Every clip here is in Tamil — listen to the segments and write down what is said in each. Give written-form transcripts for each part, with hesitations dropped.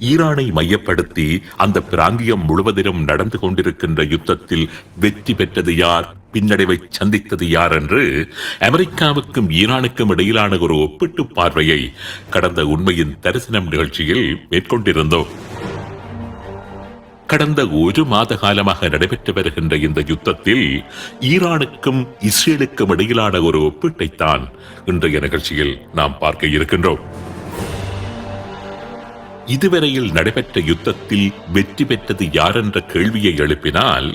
ஈரானை மையப்படுத்தி அந்த பிராந்தியம் முழுவதிலும் நடந்து கொண்டிருக்கின்ற யுத்தத்தில் வெற்றி பெற்றது யார், பின்னடைவை சந்தித்தது யார் என்று அமெரிக்காவுக்கும் ஈரானுக்கும் இடையிலான ஒரு ஒப்பிட்டு பார்வையை கடந்த உண்மையின் தரிசனம் நிகழ்ச்சியில் மேற்கொண்டிருந்தோம். கடந்த ஒரு மாத காலமாக நடைபெற்று வருகின்ற இந்த யுத்தத்தில் ஈரானுக்கும் இஸ்ரேலுக்கும் இடையிலான ஒரு ஒப்பீட்டைத்தான் இன்றைய நிகழ்ச்சியில் நாம் பார்க்க இருக்கின்றோம். இதுவரையில் நடைபெற்ற யுத்தத்தில் வெற்றி பெற்றது யார் என்ற கேள்வியை எழுப்பினால்,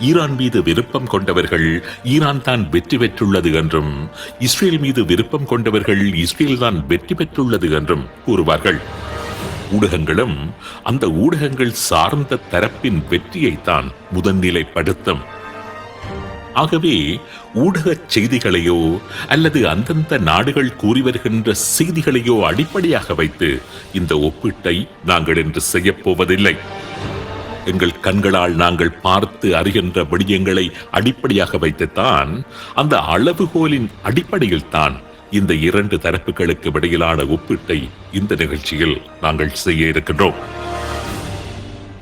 ஈரான் மீது விருப்பம் கொண்டவர்கள் ஈரான் தான் வெற்றி பெற்றுள்ளது என்றும், இஸ்ரேல் மீது விருப்பம் கொண்டவர்கள் இஸ்ரேல் தான் வெற்றி பெற்றுள்ளது என்றும் கூறுவார்கள். ஊடகங்களும் அந்த ஊடகங்கள் சார்ந்த தரப்பின் வெற்றியைத்தான் முதன்நிலைப்படுத்தும். ஆகவே ஊடக செய்திகளையோ அல்லது அந்தந்த நாடுகள் கூறி வருகின்ற செய்திகளையோ அடிப்படையாக வைத்து இந்த ஒப்பீட்டை நாங்கள் இன்று செய்யப்போவதில்லை. எங்கள் கண்களால் நாங்கள் பார்த்து அறிகின்ற விடயங்களை அடிப்படையாக வைத்துத்தான், அந்த அளவுகோலின் அடிப்படையில் தான் இந்த இரண்டு தரப்புகளுக்கு இடையிலான ஒப்பீட்டை இந்த நிகழ்ச்சியில் நாங்கள் செய்ய இருக்கின்றோம்.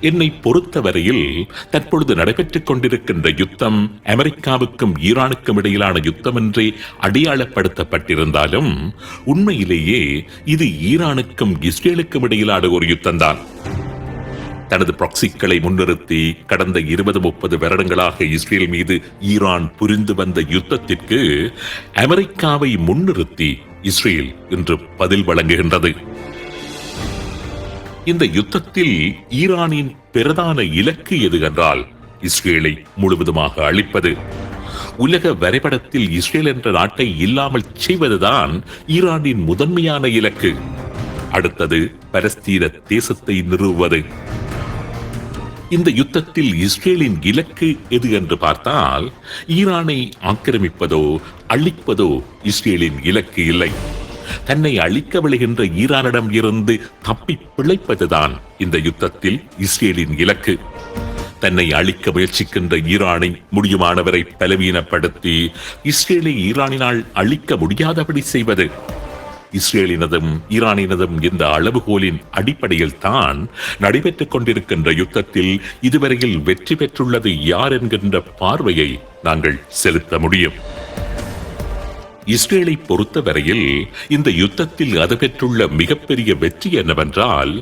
என்னை பொறுத்தவரையில் தற்பொழுது நடைபெற்றுக் கொண்டிருக்கின்ற யுத்தம் அமெரிக்காவுக்கும் ஈரானுக்கும் இடையிலான யுத்தம் என்றே அடையாளப்படுத்தப்பட்டிருந்தாலும், உண்மையிலேயே இது ஈரானுக்கும் இஸ்ரேலுக்கும் இடையிலான ஒரு யுத்தம்தான். தனது ப்ராக்சிகளை முன்னிறுத்தி கடந்த 20-30 வருடங்களாக இஸ்ரேல் மீது ஈரான் புரிந்து வந்த யுத்தத்திற்கு அமெரிக்காவை முன்னிறுத்தி இஸ்ரேல் இன்று பதில் வழங்குகின்றது. இந்த யுத்தத்தில் ஈரானின் பிரதான இலக்கு எது என்றால், இஸ்ரேலை முழுவதுமாக அழிப்பது. உலக வரைபடத்தில் இஸ்ரேல் என்ற நாட்டை இல்லாமல் செய்வதுதான் ஈரானின் முதன்மையான இலக்கு. அடுத்தது பலஸ்தீன தேசத்தை நிறுவுவது. இந்த யுத்தத்தில் இஸ்ரேலின் இலக்கு எது என்று பார்த்தால், ஈரானை ஆக்கிரமிப்பதோ அழிப்பதோ இஸ்ரேலின் இலக்கு இல்லை. தன்னை அழிக்க விளைகின்ற ஈரானிடம் இருந்து தப்பி பிழைப்பதுதான் இந்த யுத்தத்தில் இஸ்ரேலின் இலக்கு. தன்னை அழிக்க முயற்சிக்கின்ற ஈரானை முடியுமானவரை பலவீனப்படுத்தி இஸ்ரேலை ஈரானினால் அழிக்க முடியாதபடி செய்வது. இஸ்ரேலினதும் ஈரானினதும் இந்த அளவுகோலின் அடிப்படையில் தான் நடைபெற்றுக் கொண்டிருக்கின்ற யுத்தத்தில் இதுவரையில் வெற்றி பெற்றுள்ளது யார் என்கின்ற பார்வையை நாங்கள் செலுத்த முடியும். இஸ்ரேலை பொறுத்தவரையில் இந்த யுத்தத்தில் அது பெற்றுள்ள மிகப்பெரிய வெற்றி என்னவென்றால்,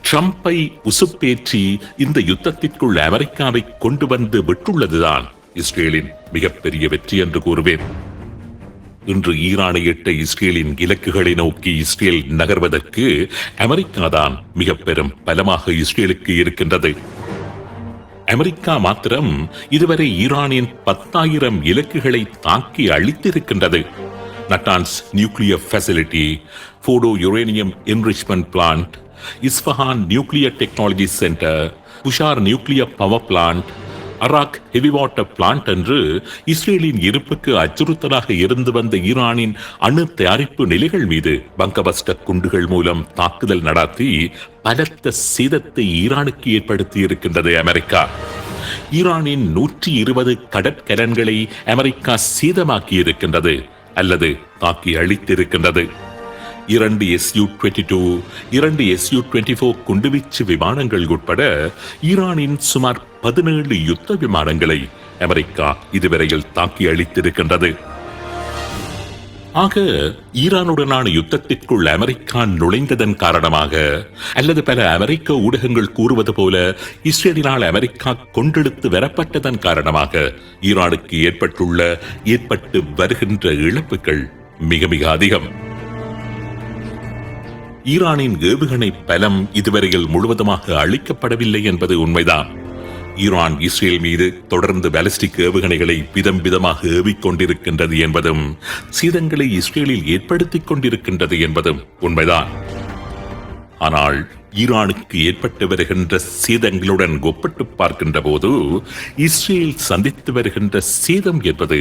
ட்ரம்பை உசுப்பேற்றி இந்த யுத்தத்திற்குள் அமெரிக்காவை கொண்டு வந்து விட்டுள்ளதுதான் இஸ்ரேலின் மிகப்பெரிய வெற்றி என்று கூறுவேன். இன்று ஈரானை எட்ட இஸ்ரேலின் இலக்குகளை நோக்கி இஸ்ரேல் நகர்வதற்கு அமெரிக்கா தான் மிக பெரும் பலமாக இஸ்ரேலுக்கு இருக்கின்றது. அமெரிக்கா மாத்திரம் இதுவரை ஈரானின் 10,000 இலக்குகளை தாக்கி அழித்திருக்கின்றது. Natanz nuclear facility, Fordow uranium enrichment plant, Isfahan nuclear technology centre, Bushehr nuclear power plant, Arak heavy water plant என்று இஸ்ரேலின் இருப்புக்கு அச்சுறுத்தலாக இருந்து வந்த ஈரானின் அணு தயாரிப்பு நிலைகள் மீது பங்கபஸ்ட குண்டுகள் மூலம் தாக்குதல் நடத்தி பலத்த சேதத்தை ஈரானுக்கு ஏற்படுத்தி இருக்கின்றது அமெரிக்கா. ஈரானின் 120 கடற்கலன்களை அமெரிக்கா சேதமாக்கி இருக்கின்றது அல்லது தாக்கி அழித்திருக்கின்றது. 2 Su-22, 2 Su-24 குண்டுவீச்சு விமானங்கள் உட்பட ஈரானின் சுமார் 17 யுத்த விமானங்களை அமெரிக்கா இதுவரையில் தாக்கி அழித்திருக்கின்றது. ஆக ஈரானுடனான யுத்தத்திற்குள் அமெரிக்கா நுழைந்ததன் காரணமாக, அல்லது பல அமெரிக்க ஊடகங்கள் கூறுவது போல இஸ்ரேலினால் அமெரிக்கா கொண்டெடுத்து வரப்பட்டதன் காரணமாக ஈரானுக்கு ஏற்பட்டு வருகின்ற இழப்புகள் மிக மிக அதிகம். ஈரானின் ஏவுகணை பலம் இதுவரையில் முழுவதுமாக அழிக்கப்படவில்லை என்பது உண்மைதான். ஈரான் இஸ்ரேல் மீது தொடர்ந்து பாலிஸ்டிக் ஏவுகணைகளை விதம் விதமாக ஏவிக்கொண்டிருக்கின்றது என்பதும், சேதங்களை இஸ்ரேலில் ஏற்படுத்திக் கொண்டிருக்கின்றது என்பதும் உண்மைதான். ஆனால் ஈரானுக்கு ஏற்பட்டு வருகின்ற சேதங்களுடன் ஒப்பிட்டு பார்க்கின்ற போது இஸ்ரேல் சந்தித்து வருகின்ற சேதம் என்பது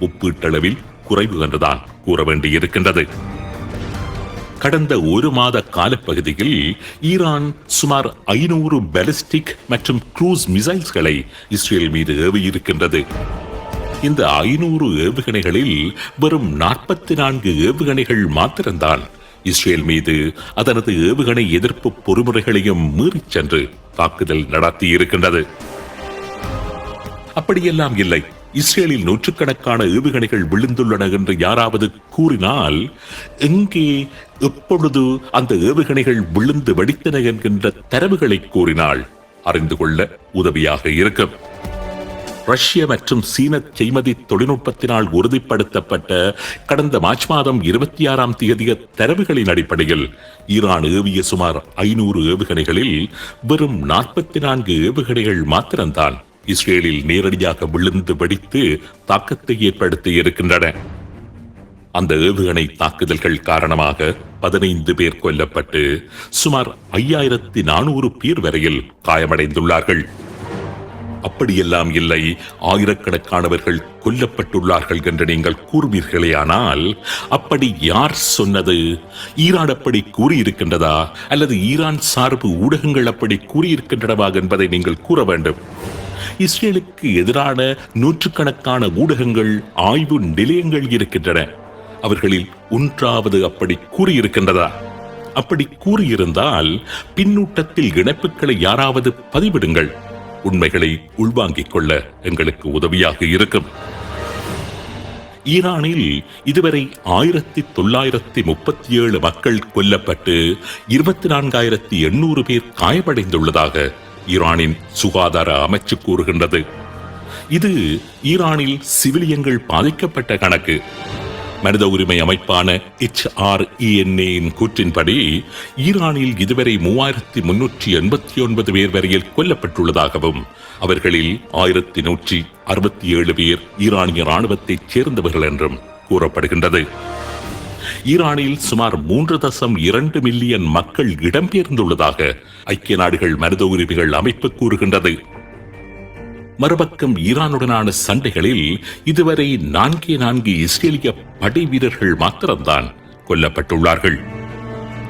ஒப்பீட்டளவில் குறைவு என்றுதான் கூற வேண்டியிருக்கின்றது. கடந்த ஒரு மாத காலப்பகுதியில் ஈரான் சுமார் 500 பாலிஸ்டிக் மற்றும் க்ரூஸ் மிசைல்ஸ்களை இஸ்ரேல் மீது ஏவியிருக்கின்றது. இந்த 500 ஏவுகணைகளில் வெறும் 44 ஏவுகணைகள் மாத்திரம்தான் இஸ்ரேல் மீது அதனது ஏவுகணை எதிர்ப்பு பொறிமுறைகளையும் மீறிச் சென்று தாக்குதல் நடத்தி இருக்கின்றது. அப்படியெல்லாம் இல்லை, இஸ்ரேலில் நூற்றுக்கணக்கான ஏவுகணைகள் விழுந்துள்ளன என்று யாராவது கூறினால் எங்கே, எப்பொழுது அந்த ஏவுகணைகள் விழுந்து வெடித்தன என்கின்ற தரவுகளை கூறினால் அறிந்து கொள்ள உதவியாக இருக்கும். ரஷ்ய மற்றும் சீன செய்மதி தொழில்நுட்பத்தினால் உறுதிப்படுத்தப்பட்ட கடந்த மார்ச் மாதம் 26ஆம் தேதிய தரவுகளின் அடிப்படையில் ஈரான் ஏவிய சுமார் 500 ஏவுகணைகளில் வெறும் 44 ஏவுகணைகள் மாத்திரம்தான் இஸ்ரேலில் நேரடியாக விழுந்து வெடித்து தாக்கத்தை ஏற்படுத்தி இருக்கின்றன. அந்த ஏவுகணை தாக்குதல்கள் காரணமாக 15 பேர் கொல்லப்பட்டு சுமார் 5400 பேர் வரையில் காயமடைந்துள்ளார்கள். அப்படியெல்லாம் இல்லை, ஆயிரக்கணக்கானவர்கள் கொல்லப்பட்டுள்ளார்கள் என்று நீங்கள் கூறுவீர்களே, ஆனால் அப்படி யார் சொன்னது? ஈரான் அப்படி கூறியிருக்கின்றதா அல்லது ஈரான் சார்பு ஊடகங்கள் அப்படி கூறியிருக்கின்றனவா என்பதை நீங்கள் கூற வேண்டும். இஸ்ரேலுக்கு எதிரான நூற்றுக்கணக்கான ஊடகங்கள், ஆய்வு நிலையங்கள் இருக்கின்றன. அவர்களில் ஒன்றாவது அப்படி கூறியிருக்கின்றதா? அப்படி கூறியிருந்தால் பின்னூட்டத்தில் இணைப்புகளை யாராவது பதிவிடுங்கள். உண்மைகளை உள்வாங்கிக் கொள்ள எங்களுக்கு உதவியாக இருக்கும். ஈரானில் இதுவரை 1937 மக்கள் கொல்லப்பட்டு 24,800 பேர் காயமடைந்துள்ளதாக ஈரானின் சுகாதார அமைச்சு கூறுகின்றது. இது ஈரானில் சிவிலியன்கள் பாதிக்கப்பட்ட கணக்கு. மனித உரிமை அமைப்பான HRENA கூற்றின்படி ஈரானில் இதுவரை 3,389 பேர் வரையில் கொல்லப்பட்டுள்ளதாகவும் அவர்களில் 1,167 பேர் ஈரானிய ராணுவத்தைச் சேர்ந்தவர்கள் என்றும் கூறப்படுகின்றது. ஈரானில் சுமார் 3.2 மில்லியன் மக்கள் இடம்பெயர்ந்துள்ளதாக ஐக்கிய நாடுகள் மனித உரிமைகள் அமைப்பு கூறுகின்றது. மறுபக்கம் ஈரானுடனான சண்டைகளில் இதுவரை 4 இஸ்ரேலிய படை வீரர்கள் மாத்திரம்தான் கொல்லப்பட்டுள்ளார்கள்.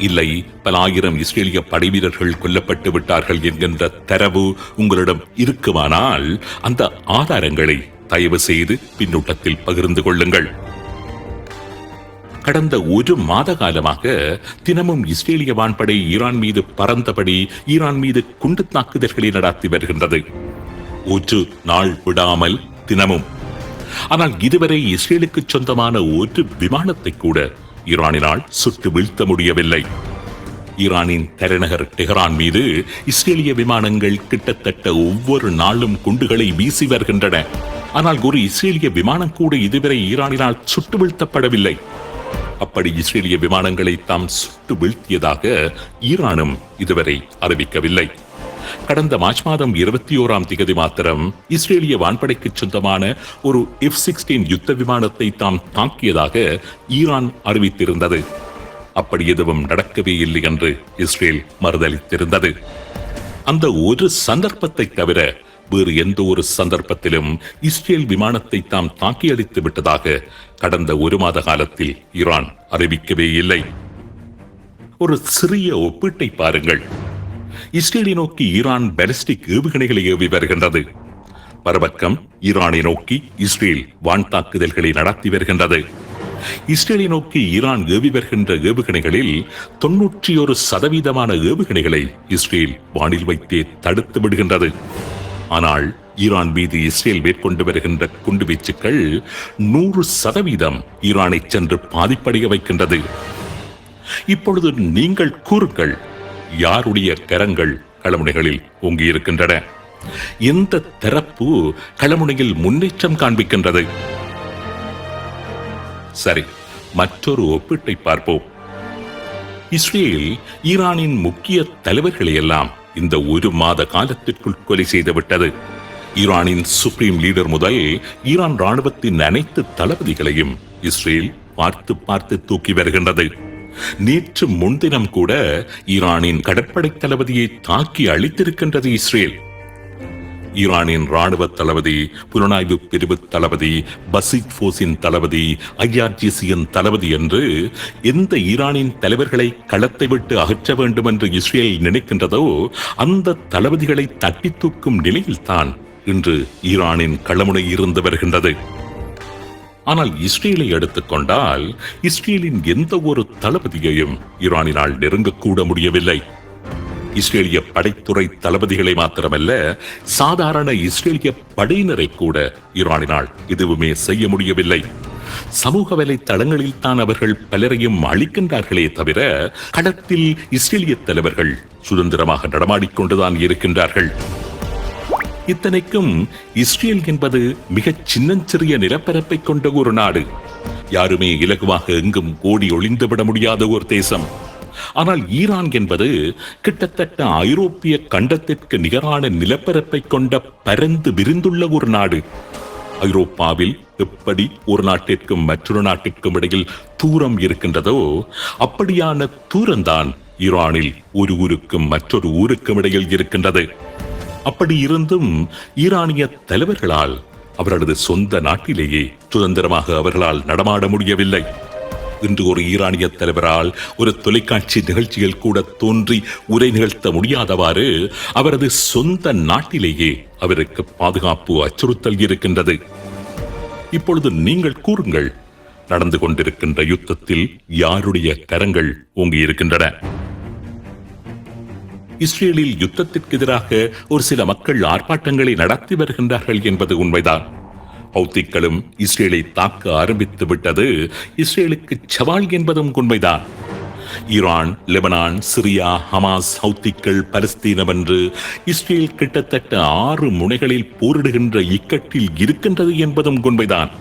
இல்லை, பல ஆயிரம் இஸ்ரேலிய படை வீரர்கள் கொல்லப்பட்டு விட்டார்கள் என்கின்ற தரவு உங்களிடம் இருக்குமானால் அந்த ஆதாரங்களை தயவு செய்து பின்னூட்டத்தில் பகிர்ந்து கொள்ளுங்கள். கடந்த 1 மாத காலமாக தினமும் இஸ்ரேலிய வான்படை ஈரான் மீது பறந்தபடி ஈரான் மீது குண்டு தாக்குதல்களை நடத்தி வருகின்றது. ஒரு நாள் விடாமல் தினமும். ஆனால் இதுவரை இஸ்ரேலுக்கு சொந்தமான ஒரு விமானத்தை கூட ஈரானினால் சுட்டு வீழ்த்த முடியவில்லை. ஈரானின் தலைநகர் டெஹரான் மீது இஸ்ரேலிய விமானங்கள் கிட்டத்தட்ட ஒவ்வொரு நாளும் குண்டுகளை வீசி வருகின்றன. ஆனால் ஒரு இஸ்ரேலிய விமானம் கூட இதுவரை ஈரானினால் சுட்டு வீழ்த்தப்படவில்லை. அப்படி இஸ்ரேலிய விமானங்களை தாம் சுட்டு வீழ்த்தியதாக ஈரானும் இதுவரை அறிவிக்கவில்லை. கடந்த மார்ச் மாதம் 21ஆம் தேதி மாத்திரம் இஸ்ரேலிய வான்படைக்கு சொந்தமான ஒரு F-16 யுத்த விமானத்தை தாம் தாக்கியதாக ஈரான் அறிவித்திருந்தது. அப்படி எதுவும் நடக்கவே இல்லை என்று இஸ்ரேல் மறுதளித்திருந்தது. அந்த ஒரு சந்தர்ப்பத்தை தவிர வேறு எந்த ஒரு சந்தர்ப்பத்திலும் இஸ்ரேல் விமானத்தை தாம் தாக்கி அடித்து விட்டதாக கடந்த 1 மாத காலத்தில் ஈரான் அறிவிக்கவே இல்லை. ஒரு சிறிய ஒப்பீட்டை பாருங்கள். இஸ்ரேலை நோக்கி ஈரான் பாலிஸ்டிக் ஏவுகணைகளை ஏவி வருகின்றது. மறுபக்கம் ஈரானை நோக்கி இஸ்ரேல் வான் தாக்குதல்களை நடத்தி வருகின்றது. இஸ்ரேலை நோக்கி ஈரான் ஏவி வருகின்ற ஏவுகணைகளில் 91% ஏவுகணைகளை இஸ்ரேல் வானில் வைத்தே தடுத்து விடுகின்றது. ஆனால் ஈரான் மீது இஸ்ரேல் மேற்கொண்டு வருகின்ற குண்டுவீச்சுக்கள் 100% ஈரானை சென்று பாதிப்படைய வைக்கின்றது. இப்பொழுது நீங்கள் கூறுங்கள், யாருடைய கரங்கள் களமுனைகளில் ஓங்கியிருக்கின்றன? எந்த தரப்பு களமுனையில் முன்னேற்றம் காண்பிக்கின்றது? சரி, மற்றொரு ஒப்பீட்டை பார்ப்போம். இஸ்ரேல் ஈரானின் முக்கிய தலைவர்களை எல்லாம் இந்த 1 மாத காலத்திற்குள் கொலை செய்துவிட்டது. ஈரானின் சுப்ரீம் லீடர் முதல் ஈரான் ராணுவத்தின் அனைத்து தளபதிகளையும் இஸ்ரேல் பார்த்து தூக்கி வருகின்றது. நேற்று முன்தினம் கூட ஈரானின் கடற்படை தளபதியை தாக்கி அழித்திருக்கின்றது இஸ்ரேல். ஈரானின் ராணுவ தளபதி, புலனாய்வு பிரிவு தளபதி, பசிக் போர்ஸின் தளபதி, IRGCயின் தளபதி என்று எந்த ஈரானின் தலைவர்களை களத்தை விட்டு அகற்ற வேண்டும் என்று இஸ்ரேல் நினைக்கின்றதோ அந்த தளபதிகளை தட்டி தூக்கும் நிலையில்தான் இன்று ஈரானின் களமுனை இருந்து வருகின்றது. ஆனால் இஸ்ரேலை எடுத்துக்கொண்டால் இஸ்ரேலின் எந்த ஒரு தளபதியையும் ஈரானினால் நெருங்கக்கூட முடியவில்லை. இஸ்ரேலிய படைத்துறை தளபதிகளை மாத்திரமல்ல, சாதாரண இஸ்ரேலிய படையினரை கூட ஈரானினால் எதுவுமே செய்ய முடியவில்லை. சமூக வலைத்தளங்களில் தான் அவர்கள் பலரையும் அழிக்கின்றார்களே தவிர களத்தில் இஸ்ரேலிய தலைவர்கள் சுதந்திரமாக நடமாடிக்கொண்டுதான் இருக்கின்றார்கள். இத்தனைக்கும் இஸ்ரேல் என்பது மிகச் சின்னஞ்சிறிய நிலப்பரப்பை கொண்ட ஒரு நாடு. யாருமே இலகுவாக எங்கும் ஓடி ஒளிந்துவிட முடியாத ஒரு தேசம். ஆனால் ஈரான் என்பது கிட்டத்தட்ட ஐரோப்பிய கண்டத்திற்கு நிகரான நிலப்பரப்பை கொண்ட பரந்து விரிந்துள்ள ஒரு நாடு. ஐரோப்பாவில் எப்படி ஒரு நாட்டிற்கும் மற்றொரு நாட்டிற்கும் இடையில் தூரம் இருக்கின்றதோ அப்படியான தூரம்தான் ஈரானில் ஒரு ஊருக்கும் மற்றொரு ஊருக்கும் இடையில் இருக்கின்றது. அப்படி இருந்தும் ஈரானிய தலைவர்களால் அவர்களது சொந்த நாட்டிலேயே சுதந்திரமாக அவர்களால் நடமாட முடியவில்லை. இன்று ஒரு ஈரானிய தலைவரால் ஒரு தொலைக்காட்சி நிகழ்ச்சியில் கூட தோன்றி உரை நிகழ்த்த முடியாதவாறு அவரது சொந்த நாட்டிலேயே அவருக்கு பாதுகாப்பு அச்சுறுத்தல் இருக்கின்றது. இப்பொழுது நீங்கள் கூறுங்கள், நடந்து கொண்டிருக்கின்ற யுத்தத்தில் யாருடைய கரங்கள் ஓங்கி இருக்கின்றன? இஸ்ரேலில் யுத்தத்திற்கு எதிராக ஒரு சில மக்கள் ஆர்ப்பாட்டங்களை நடத்தி வருகின்றார்கள் என்பது உண்மைதான். ஹவுத்திகளும் இஸ்ரேலை தாக்க ஆரம்பித்து விட்டது இஸ்ரேலுக்கு சவால் என்பதும் உண்மைதான். ஈரான், லெபனான், சிரியா, ஹமாஸ், ஹவுத்திகள், பலஸ்தீனம் என்று இஸ்ரேல் கிட்டத்தட்ட 6 முனைகளில் போரிடுகின்ற இக்கட்டில் இருக்கின்றது என்பதும் உண்மைதான்.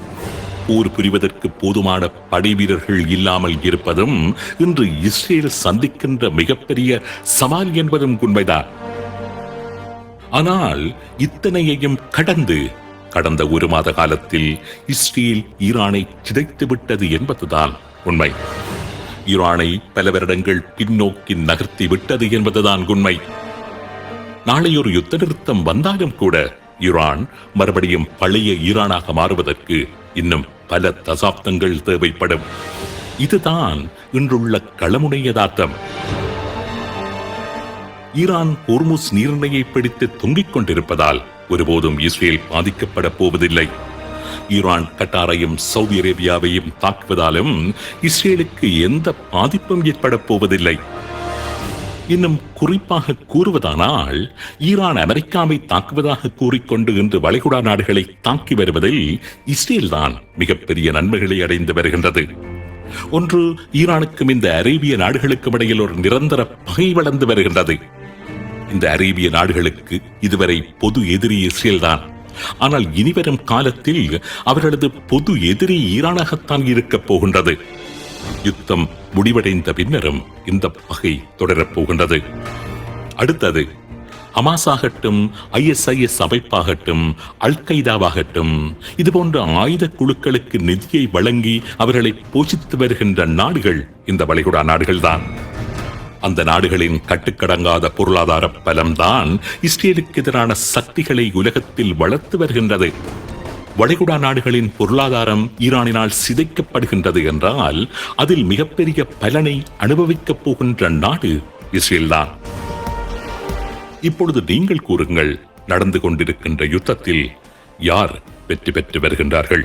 போர் புரிவதற்கு போதுமான படை வீரர்கள் இல்லாமல் இருப்பதும் இன்று இஸ்ரேல் சந்திக்கின்ற மிகப்பெரிய சவால் என்பதும் உண்மைதான். ஆனால் இத்தனையையும் கடந்த 1 மாத காலத்தில் இஸ்ரேல் ஈரானை சிதைத்து விட்டது என்பதுதான் உண்மை. ஈரானை பல வருடங்கள் பின்னோக்கி நகர்த்தி விட்டது என்பதுதான் உண்மை. நாளை ஒரு யுத்த நிறுத்தம் வந்தாலும் கூட ஈரான் மறுபடியும் பழைய ஈரானாக மாறுவதற்கு இன்னும் பல தசாப்தங்கள் தேவைப்படும். இதுதான் இன்றுள்ள களமுனை யதார்த்தம். ஈரான் ஹோர்முஸ் நீரிணையை பிடித்து தொங்கிக் கொண்டிருப்பதால் ஒருபோதும் இஸ்ரேல் பாதிக்கப்பட போவதில்லை. ஈரான் கட்டாரையும் சவுதி அரேபியாவையும் தாக்குவதாலும் இஸ்ரேலுக்கு எந்த பாதிப்பும் ஏற்பட போவதில்லை. இன்னும் குறிப்பாக கூறுவதானால், ஈரான் அமெரிக்காவை தாக்குவதாக கூறிக்கொண்டு இன்று வளைகுடா நாடுகளை தாக்கி வருவதில் இஸ்ரேல் தான் மிகப்பெரிய நன்மைகளை அடைந்து வருகின்றது. ஒன்று, ஈரானுக்கும் இந்த அரேபிய நாடுகளுக்கும் இடையில் ஒரு நிரந்தர பகை வளர்ந்து வருகின்றது. இந்த அரேபிய நாடுகளுக்கு இதுவரை பொது எதிரி இஸ்ரேல் தான். ஆனால் இனிவரும் காலத்தில் அவர்களது பொது எதிரி ஈரானாகத்தான் இருக்கப் போகின்றது. யுத்தம் முடிவடைந்த பின்னரும் இந்த பகை தொடரப் போகின்றது. அடுத்தது ஹமாஸ் ஆகட்டும், ISIS அமைப்பாகட்டும், அல் கைதாவாகட்டும், இதுபோன்ற ஆயுத குழுக்களுக்கு நிதியை வழங்கி அவர்களை போஷித்து வருகின்ற நாடுகள் இந்த வளைகுடா நாடுகள்தான். அந்த நாடுகளின் கட்டுக்கடங்காத பொருளாதார பலம்தான் இஸ்ரேலுக்கு எதிரான சக்திகளை உலகத்தில் வளர்த்து வருகின்றது. வளைகுடா நாடுகளின் பொருளாதாரம் ஈரானினால் சிதைக்கப்படுகின்றது என்றால் அதில் மிகப்பெரிய பலனை அனுபவிக்கப் போகின்ற நாடு இஸ்ரேல் தான். இப்பொழுது நீங்கள் கூறுங்கள், நடந்து கொண்டிருக்கின்ற யுத்தத்தில் யார் வெற்றி பெற்று வருகின்றார்கள்?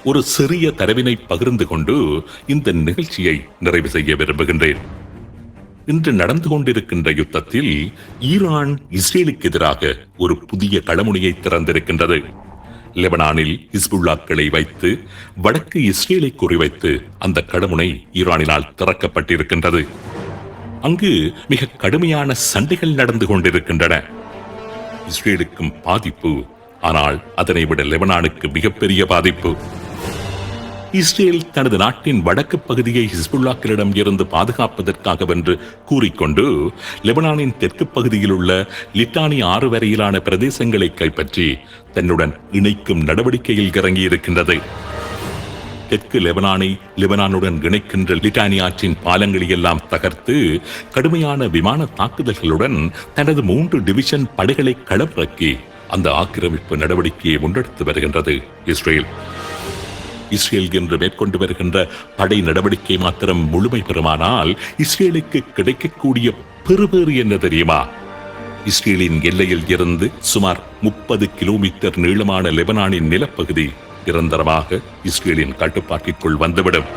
ஒரு சிறிய தரவினை பகிர்ந்து கொண்டு இந்த நிகழ்ச்சியை நிறைவு செய்ய விரும்புகின்றேன். இன்று நடந்து கொண்டிருக்கின்ற யுத்தத்தில் ஈரான் இஸ்ரேலுக்கு எதிராக ஒரு புதிய களமுனையை திறந்திருக்கின்றது. லெபனானில் ஹிஸ்புல்லாக்களை வைத்து வடக்கு இஸ்ரேலை குறிவைத்து அந்த களமுனை ஈரானினால் திறக்கப்பட்டிருக்கின்றது. அங்கு மிக கடுமையான சண்டைகள் நடந்து கொண்டிருக்கின்றன. இஸ்ரேலுக்கும் பாதிப்பு, ஆனால் அதனை விட லெபனானுக்கு மிகப்பெரிய பாதிப்பு. இஸ்ரேல் தனது நாட்டின் வடக்கு பகுதியை ஹிஸ்புல்லாக்களிடம் இருந்து பாதுகாப்பதற்காகவென்று கூறிக்கொண்டு லெபனானின் தெற்கு பகுதியில் உள்ள லிட்டானி ஆறு வரையிலான பிரதேசங்களை கைப்பற்றி தன்னுடன் இணைக்கும் நடவடிக்கையில் இறங்கியிருக்கின்றது. தெற்கு லெபனானை லெபனானுடன் இணைக்கின்ற லிட்டானி ஆற்றின் பாலங்களை எல்லாம் தகர்த்து கடுமையான விமான தாக்குதல்களுடன் தனது 3 டிவிஷன் படைகளை களமிறக்கி அந்த ஆக்கிரமிப்பு நடவடிக்கையை முன்னெடுத்து வருகின்றது இஸ்ரேல். இஸ்ரேல் என்று மேற்கொண்டு வருகின்ற படை நடவடிக்கை மாத்திரம் முழுமை பெறுமானால் இஸ்ரேலுக்கு கிடைக்கக்கூடிய பெறுபேறு என்ன தெரியுமா? இஸ்ரேலின் எல்லையில் இருந்து சுமார் 30 கிலோமீட்டர் நீளமான லெபனானின் நிலப்பகுதி நிரந்தரமாக இஸ்ரேலின் கட்டுப்பாட்டிற்குள் வந்துவிடும்.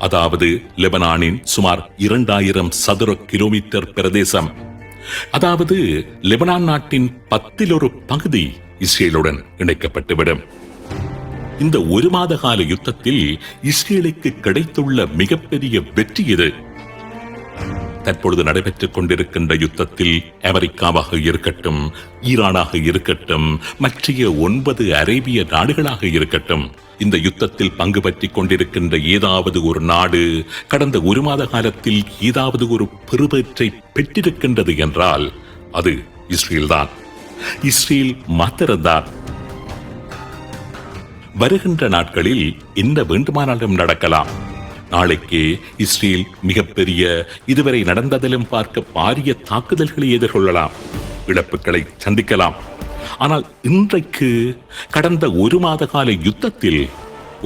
அதாவது லெபனானின் சுமார் 2000 சதுர கிலோமீட்டர் பிரதேசம், அதாவது லெபனான் நாட்டின் 10 பகுதி இஸ்ரேலுடன் இணைக்கப்பட்டுவிடும். இந்த 1 மாத கால யுத்தத்தில் இஸ்ரேலுக்கு கிடைத்துள்ள மிகப்பெரிய வெற்றி இது. தற்பொழுது நடைபெற்றுக் கொண்டிருக்கின்ற யுத்தத்தில் அமெரிக்காவாக இருக்கட்டும், ஈரானாக இருக்கட்டும், மற்ற 9 அரேபிய நாடுகளாக இருக்கட்டும், இந்த யுத்தத்தில் பங்கு பற்றிக் கொண்டிருக்கின்ற ஏதாவது ஒரு நாடு கடந்த 1 மாத காலத்தில் ஏதாவது ஒரு பெறுபேற்றை பெற்றிருக்கின்றது என்றால் அது இஸ்ரேல் தான். இஸ்ரேல் மாத்திரம்தான். வருகின்ற நாட்களில் என்ன வேண்டுமானாலும் நடக்கலாம். நாளைக்கு இஸ்ரேல் மிகப்பெரிய, இதுவரை நடந்ததிலும் பார்க்க பாரிய தாக்குதல்களை எதிர்கொள்ளலாம், இழப்புகளை சந்திக்கலாம். ஆனால் இன்றைக்கு கடந்த 1 மாத கால யுத்தத்தில்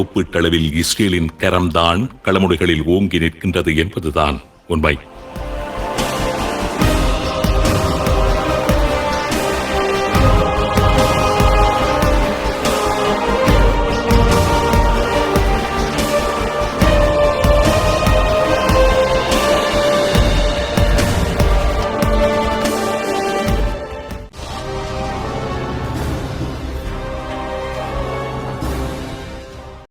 ஒப்பீட்டளவில் இஸ்ரேலின் கரம்தான் களமுனைகளில் ஓங்கி நிற்கின்றது என்பதுதான் உண்மை.